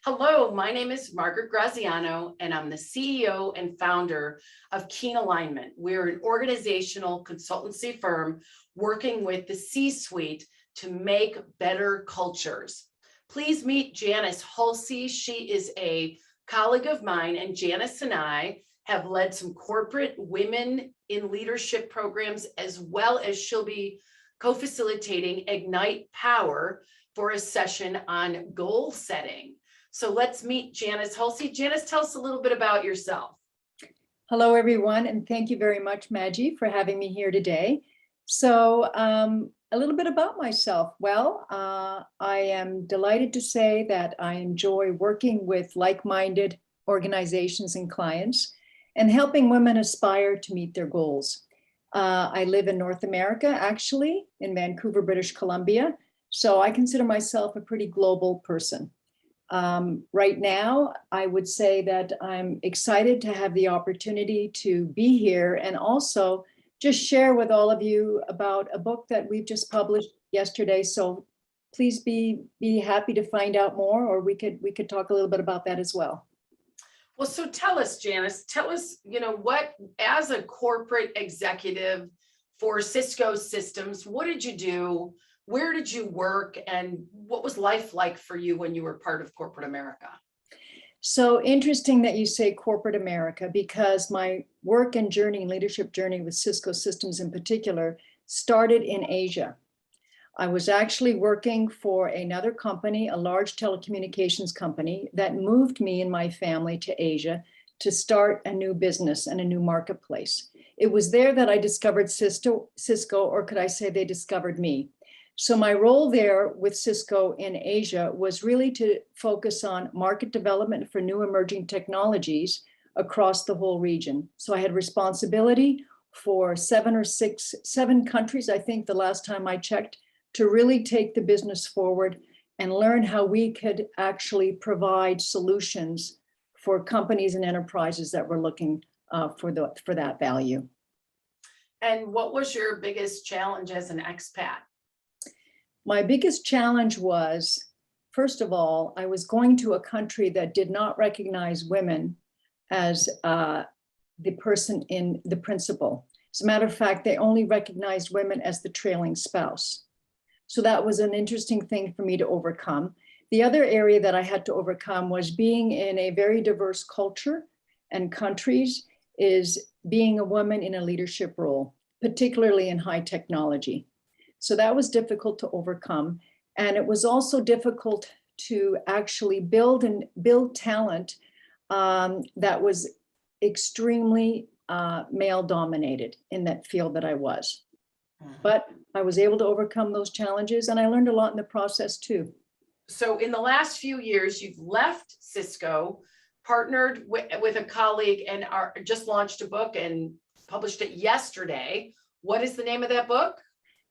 Hello, my name is Margaret Graziano, and I'm the CEO and founder of Keen Alignment. We're an organizational consultancy firm working with the C-suite to make better cultures. Please meet Janice Hulse. She is a colleague of mine, and Janice and I have led some corporate women in leadership programs, as well as she'll be co-facilitating Ignite Power for a session on goal setting. So let's meet Janice Hulse. Janice, tell us a little bit about yourself. Hello, everyone, and thank you very much, Maggie, for having me here today. So a little bit about myself. Well, I am delighted to say that I enjoy working with like-minded organizations and clients and helping women aspire to meet their goals. I live in North America, actually, in Vancouver, British Columbia. So I consider myself a pretty global person. Right now, I would say that I'm excited to have the opportunity to be here and also just share with all of you about a book that we've just published yesterday. So please be happy to find out more, or we could talk a little bit about that as well. Well, so tell us, Janice, what, as a corporate executive for Cisco Systems, what did you do? Where did you work, and what was life like for you when you were part of corporate America? So interesting that you say corporate America, because my work and journey, leadership journey with Cisco Systems in particular, started in Asia. I was actually working for another company, a large telecommunications company, that moved me and my family to Asia to start a new business and a new marketplace. It was there that I discovered Cisco, or could I say they discovered me. So my role there with Cisco in Asia was really to focus on market development for new emerging technologies across the whole region. So I had responsibility for seven countries, I think the last time I checked, to really take the business forward and learn how we could actually provide solutions for companies and enterprises that were looking for that value. And what was your biggest challenge as an expat? My biggest challenge was, first of all, I was going to a country that did not recognize women as the person in the principal. As a matter of fact, they only recognized women as the trailing spouse. So that was an interesting thing for me to overcome. The other area that I had to overcome was being in a very diverse culture and countries, is being a woman in a leadership role, particularly in high technology. So that was difficult to overcome. And it was also difficult to actually build talent that was extremely male dominated in that field that I was. But I was able to overcome those challenges, and I learned a lot in the process too. So in the last few years, you've left Cisco, partnered with a colleague, and just launched a book and published it yesterday. What is the name of that book?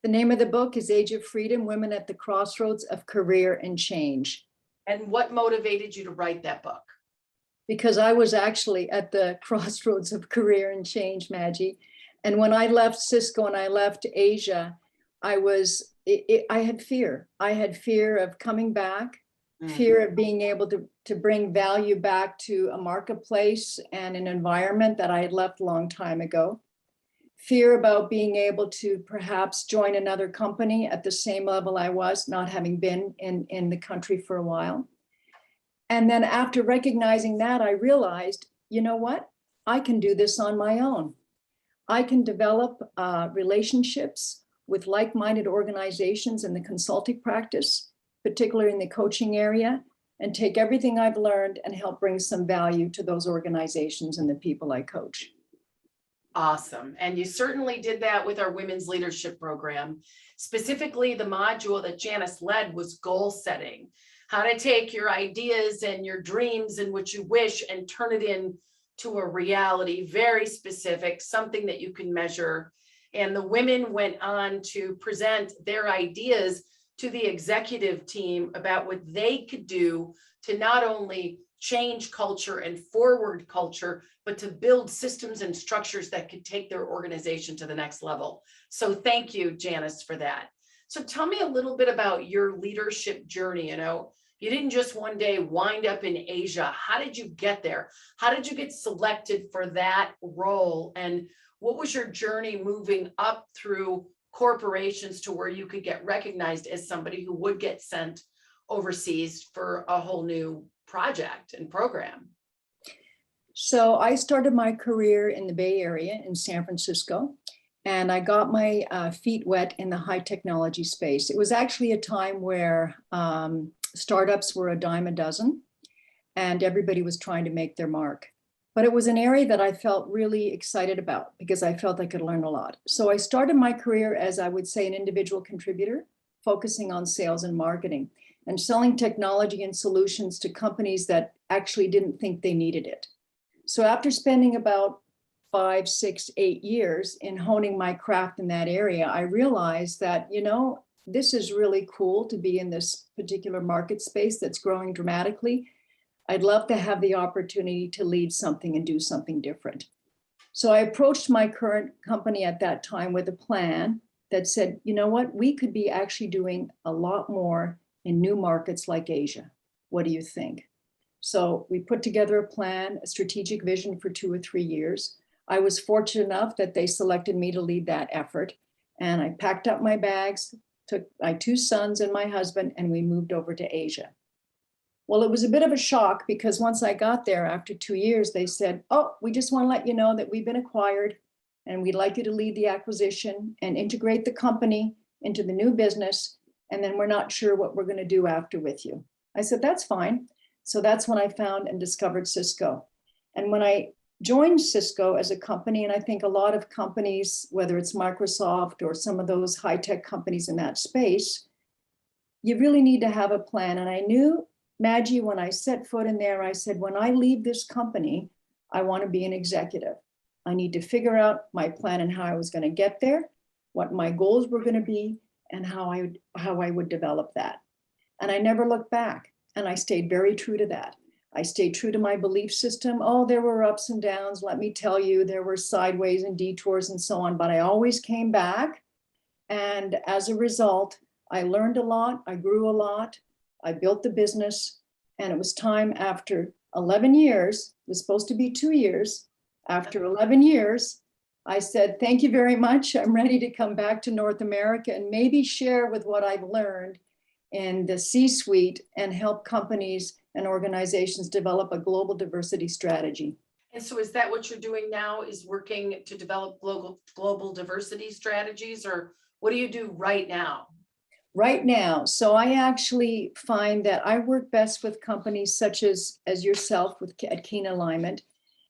The name of the book is Age of Freedom, Women at the Crossroads of Career and Change. And what motivated you to write that book? Because I was actually at the crossroads of career and change, Maggie. And when I left Cisco and I left Asia, I had fear. I had fear of coming back, fear of being able to bring value back to a marketplace and an environment that I had left a long time ago. Fear about being able to perhaps join another company at the same level I was, not having been in the country for a while. And then after recognizing that, I realized, you know what? I can do this on my own. I can develop relationships with like-minded organizations in the consulting practice, particularly in the coaching area, and take everything I've learned and help bring some value to those organizations and the people I coach. Awesome. And you certainly did that with our women's leadership program. Specifically, the module that Janice led was goal setting, how to take your ideas and your dreams and what you wish and turn it into a reality, very specific, something that you can measure. And the women went on to present their ideas to the executive team about what they could do to not only change culture and forward culture, but to build systems and structures that could take their organization to the next level. So thank you, Janice, for that. So tell me a little bit about your leadership journey. You didn't just one day wind up in Asia. How did you get there? How did you get selected for that role? And what was your journey moving up through corporations to where you could get recognized as somebody who would get sent overseas for a whole new project and program? So I started my career in the Bay Area in San Francisco, and I got my feet wet in the high technology space. It was actually a time where startups were a dime a dozen, and everybody was trying to make their mark. But it was an area that I felt really excited about because I felt I could learn a lot. So I started my career as, I would say, an individual contributor, focusing on sales and marketing and selling technology and solutions to companies that actually didn't think they needed it. So after spending about 5, 6, 8 years in honing my craft in that area, I realized that, this is really cool to be in this particular market space that's growing dramatically. I'd love to have the opportunity to lead something and do something different. So I approached my current company at that time with a plan that said, you know what, we could be actually doing a lot more in new markets like Asia. What do you think? So we put together a plan, a strategic vision for 2 or 3 years. I was fortunate enough that they selected me to lead that effort. And I packed up my bags, took my 2 sons and my husband, and we moved over to Asia. Well, it was a bit of a shock because once I got there after 2 years, they said, oh, we just want to let you know that we've been acquired and we'd like you to lead the acquisition and integrate the company into the new business. And then we're not sure what we're going to do after with you. I said, that's fine. So that's when I found and discovered Cisco. And when I joined Cisco as a company, and I think a lot of companies, whether it's Microsoft or some of those high-tech companies in that space, you really need to have a plan. And I knew, Maggie, when I set foot in there, I said, when I leave this company, I want to be an executive. I need to figure out my plan and how I was going to get there, what my goals were going to be, and how I would develop that. And I never looked back. And I stayed very true to that. I stayed true to my belief system. Oh, there were ups and downs. Let me tell you, there were sideways and detours and so on, but I always came back. And as a result, I learned a lot. I grew a lot. I built the business. And it was time after 11 years, it was supposed to be 2 years. After 11 years, I said, thank you very much. I'm ready to come back to North America and maybe share with what I've learned in the C-suite and help companies and organizations develop a global diversity strategy. And so is that what you're doing now, is working to develop global diversity strategies, or what do you do right now? Right now, so I actually find that I work best with companies such as yourself at Keen Alignment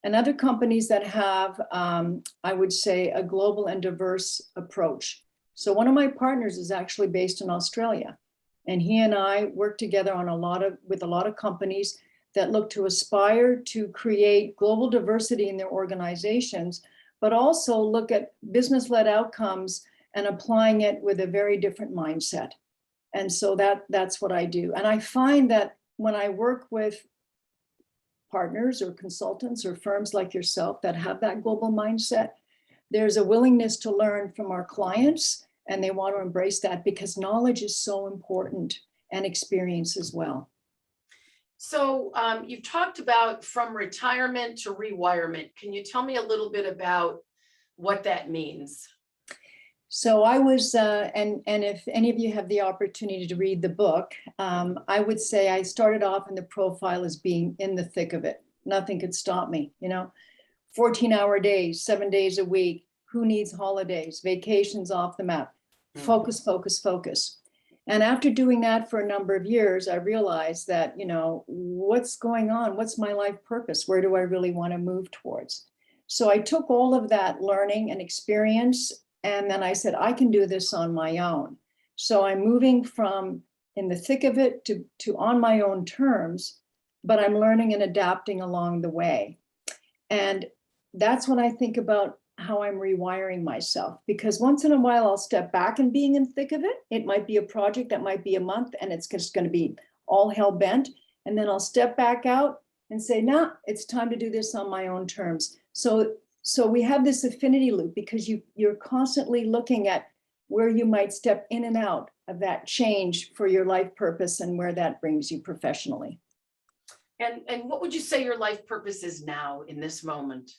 and other companies that have, I would say, a global and diverse approach. So one of my partners is actually based in Australia. And he and I work together on with a lot of companies that look to aspire to create global diversity in their organizations, but also look at business-led outcomes and applying it with a very different mindset. And so that's what I do. And I find that when I work with partners or consultants or firms like yourself that have that global mindset, there's a willingness to learn from our clients. And they want to embrace that because knowledge is so important, and experience as well. So you've talked about from retirement to rewirement. Can you tell me a little bit about what that means? So I was, and if any of you have the opportunity to read the book, I would say I started off in the profile as being in the thick of it. Nothing could stop me, 14-hour days, 7 days a week. Who needs holidays, vacations off the map? Focus, focus, focus. And after doing that for a number of years, I realized that, what's going on? What's my life purpose? Where do I really want to move towards? So I took all of that learning and experience, and then I said, I can do this on my own. So I'm moving from in the thick of it to on my own terms, but I'm learning and adapting along the way. And that's when I think about how I'm rewiring myself, because once in a while I'll step back and being in the thick of it. It might be a project that might be a month and it's just going to be all hell bent. And then I'll step back out and say, nah, it's time to do this on my own terms. So we have this affinity loop because you're constantly looking at where you might step in and out of that change for your life purpose and where that brings you professionally. And what would you say your life purpose is now in this moment?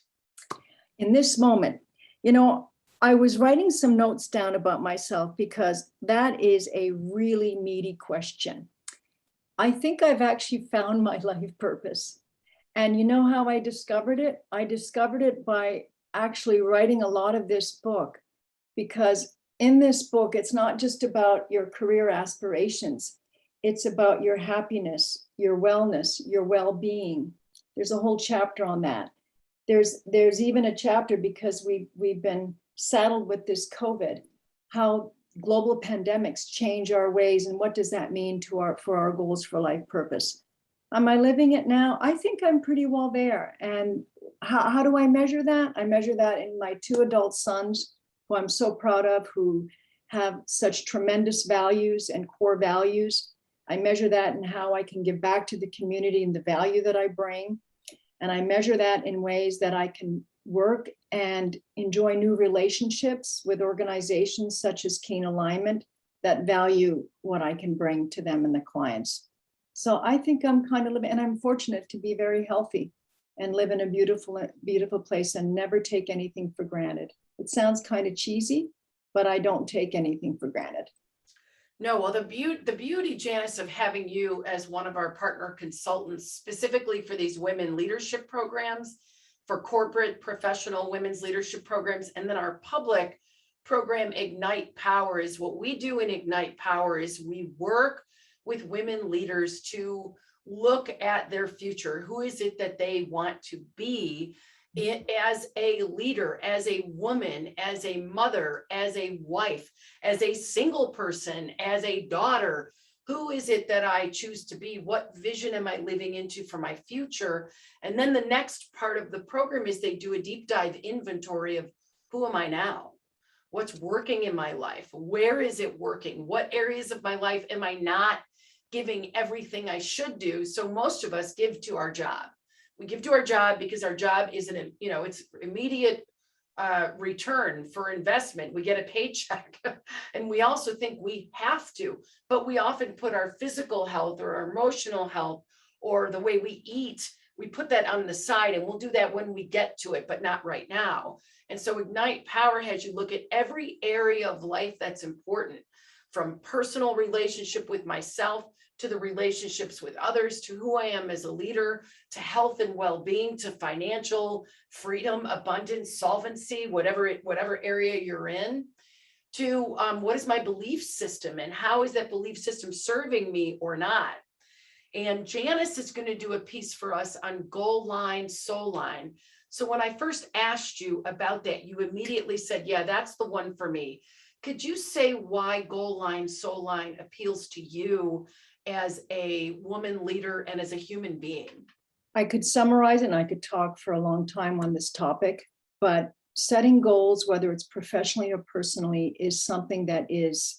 In this moment, you know, I was writing some notes down about myself because that is a really meaty question. I think I've actually found my life purpose. And you know how I discovered it? I discovered it by actually writing a lot of this book, because in this book, it's not just about your career aspirations. It's about your happiness, your wellness, your well-being. There's a whole chapter on that. There's even a chapter, because we've been saddled with this COVID, how global pandemics change our ways, and what does that mean for our goals for life purpose. Am I living it now? I think I'm pretty well there. And how do I measure that? I measure that in my 2 adult sons, who I'm so proud of, who have such tremendous values and core values. I measure that in how I can give back to the community and the value that I bring. And I measure that in ways that I can work and enjoy new relationships with organizations such as Keen Alignment that value what I can bring to them and the clients. So I think I'm kind of living, and I'm fortunate to be very healthy and live in a beautiful, beautiful place and never take anything for granted. It sounds kind of cheesy, but I don't take anything for granted. No, well, the beauty, Janice, of having you as one of our partner consultants, specifically for these women leadership programs, for corporate professional women's leadership programs, and then our public program, Ignite Power, is what we do in Ignite Power is we work with women leaders to look at their future. Who is it that they want to be as a leader, as a woman, as a mother, as a wife, as a single person, as a daughter? Who is it that I choose to be? What vision am I living into for my future? And then the next part of the program is they do a deep dive inventory of who am I now? What's working in my life? Where is it working? What areas of my life am I not giving everything I should do? So most of us give to our job. We give to our job because our job isn't, it's immediate return for investment. We get a paycheck and we also think we have to, but we often put our physical health or our emotional health or the way we eat, we put that on the side, and we'll do that when we get to it, but not right now. And so Ignite Power has you look at every area of life that's important, from personal relationship with myself to the relationships with others, to who I am as a leader, to health and well-being, to financial freedom, abundance, solvency, whatever area you're in, to what is my belief system and how is that belief system serving me or not. And Janice is going to do a piece for us on goal line, soul line. So when I first asked you about that, you immediately said, yeah, that's the one for me. Could you say why goal line, soul line appeals to you as a woman leader and as a human being? I could summarize, and I could talk for a long time on this topic, but setting goals, whether it's professionally or personally, is something that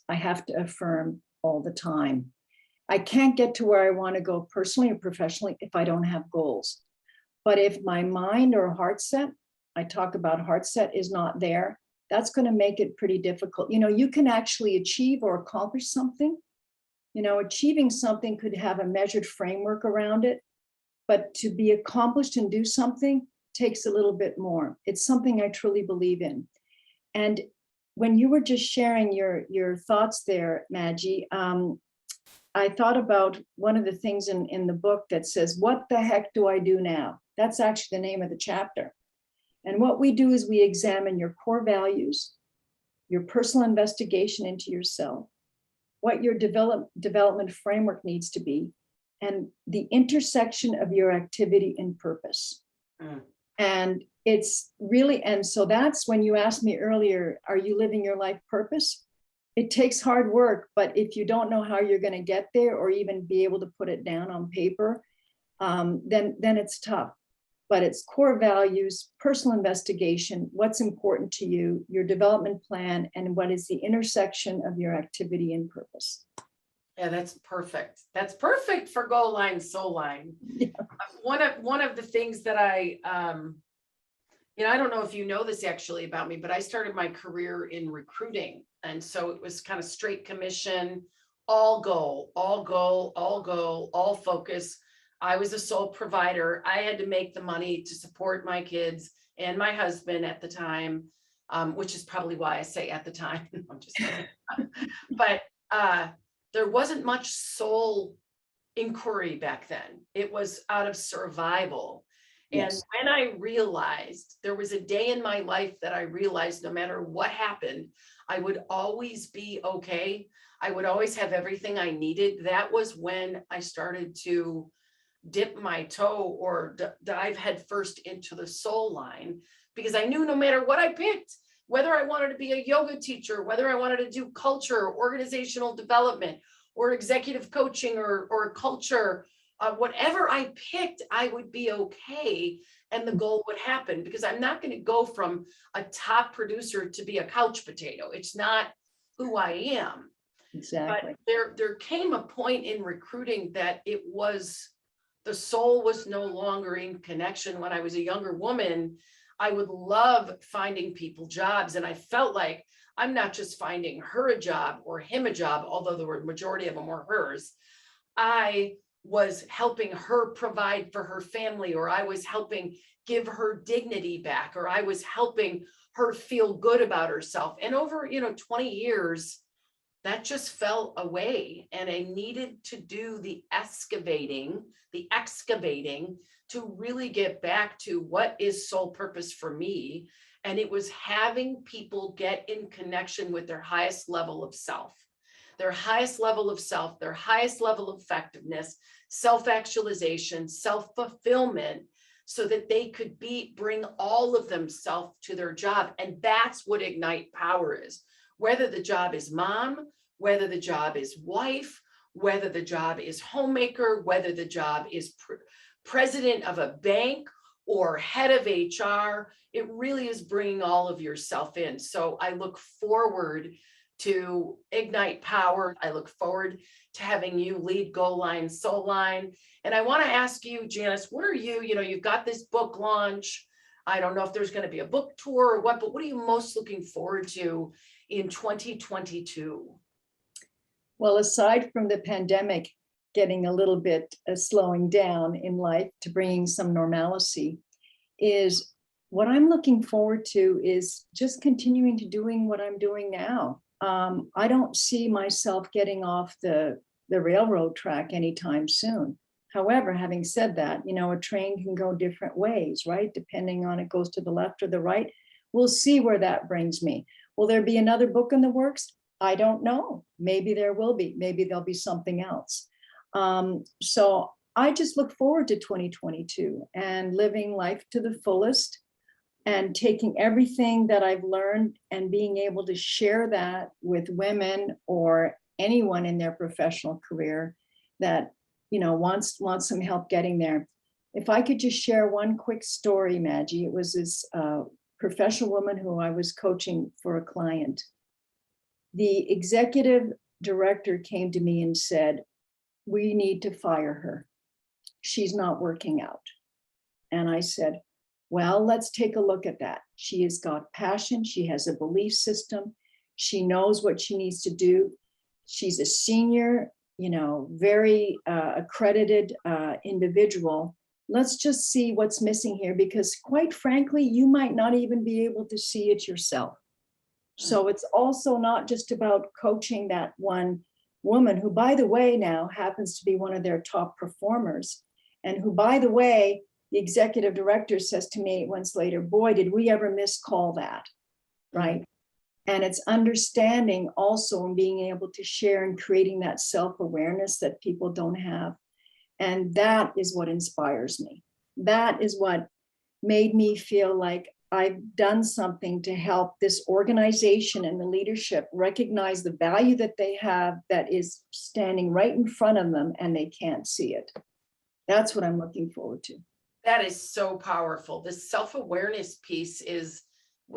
I have to affirm all the time. I can't get to where I want to go personally or professionally if I don't have goals. But if my mind or heart set, I talk about heart set, is not there, that's going to make it pretty difficult. You can actually achieve or accomplish something. Achieving something could have a measured framework around it, but to be accomplished and do something takes a little bit more. It's something I truly believe in. And when you were just sharing your thoughts there, Maggie, I thought about one of the things in the book that says, what the heck do I do now? That's actually the name of the chapter. And what we do is we examine your core values, your personal investigation into yourself, what your development framework needs to be, and the intersection of your activity and purpose. And it's really, and so that's when you asked me earlier, are you living your life purpose? It takes hard work, but if you don't know how you're going to get there or even be able to put it down on paper, then it's tough. But it's core values, personal investigation, what's important to you, your development plan, and what is the intersection of your activity and purpose. Yeah, that's perfect. That's perfect for goal line, soul line. Yeah. One of the things that I don't know if you know this actually about me, but I started my career in recruiting And so it was kind of straight commission, all goal, all goal, all goal, all focus. I was a sole provider. I had to make the money to support my kids and my husband at the time, which is probably why I say at the time. I'm just kidding. But there wasn't much soul inquiry back then. It was out of survival. And Yes. when I realized, there was a day in my life that I realized no matter what happened, I would always be okay. I would always have everything I needed. That was when I started to dip my toe or dive headfirst into the soul line, because I knew no matter what I picked, whether I wanted to be a yoga teacher, whether I wanted to do culture, organizational development, or executive coaching or culture, whatever I picked, I would be okay. And the goal would happen, because I'm not going to go from a top producer to be a couch potato. It's not who I am. Exactly. But there came a point in recruiting that it was, the soul was no longer in connection. When I was a younger woman, I would love finding people jobs. And I felt like I'm not just finding her a job or him a job, although the majority of them were hers. I was helping her provide for her family, or I was helping give her dignity back, or I was helping her feel good about herself. And over, 20 years, that just fell away. And I needed to do the excavating to really get back to what is soul purpose for me. And it was having people get in connection with their highest level of self, their highest level of self, their highest level of effectiveness, self-actualization, self-fulfillment, so that they could bring all of themselves to their job. And that's what Ignite Power is. Whether the job is mom, whether the job is wife, whether the job is homemaker, whether the job is president of a bank or head of HR, it really is bringing all of yourself in. So I look forward to Ignite Power. I look forward to having you lead Goal Line, Soul Line. And I want to ask you, Janice, what are you've got this book launch. I don't know if there's going to be a book tour or what, but what are you most looking forward to in 2022? Well, aside from the pandemic getting a little bit slowing down in life to bringing some normalcy, is what I'm looking forward to is just continuing to doing what I'm doing now. I don't see myself getting off the railroad track anytime soon. However, having said that, a train can go different ways, right? Depending on it goes to the left or the right. We'll see where that brings me. Will there be another book in the works? I don't know. Maybe there will be. Maybe there'll be something else. So I just look forward to 2022 and living life to the fullest and taking everything that I've learned and being able to share that with women or anyone in their professional career that, wants some help getting there. If I could just share one quick story, Maggie, it was this professional woman who I was coaching for a client. The executive director came to me and said, "We need to fire her. She's not working out." And I said, "Well, let's take a look at that. She has got passion. She has a belief system. She knows what she needs to do. She's a senior, very accredited individual. Let's just see what's missing here, because quite frankly, you might not even be able to see it yourself." So it's also not just about coaching that one woman who, by the way, now happens to be one of their top performers, and who, by the way, the executive director says to me 8 months later, "Boy, did we ever miscall that," right? And it's understanding also and being able to share and creating that self-awareness that people don't have. And that is what inspires me. That is what made me feel like I've done something to help this organization and the leadership recognize the value that they have that is standing right in front of them and they can't see it. That's what I'm looking forward to. That is so powerful. This self-awareness piece is,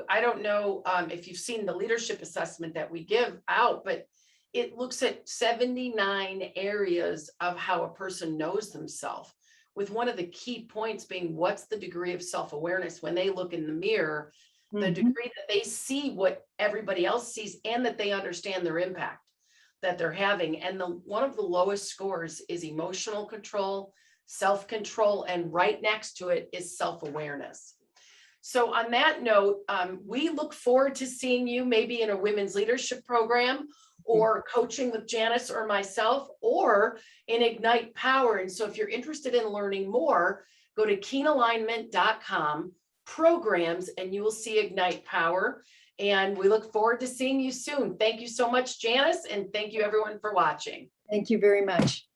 I don't know if you've seen the leadership assessment that we give out, but it looks at 79 areas of how a person knows themselves, with one of the key points being, what's the degree of self-awareness when they look in the mirror? the Mhm. degree that they see what everybody else sees and that they understand their impact that they're having. And one of the lowest scores is emotional control, self-control, and right next to it is self-awareness. So on that note, we look forward to seeing you maybe in a women's leadership program or coaching with Janice or myself or in Ignite Power. And so if you're interested in learning more, go to keenalignment.com programs and you will see Ignite Power. And we look forward to seeing you soon. Thank you so much, Janice, and thank you everyone for watching. Thank you very much.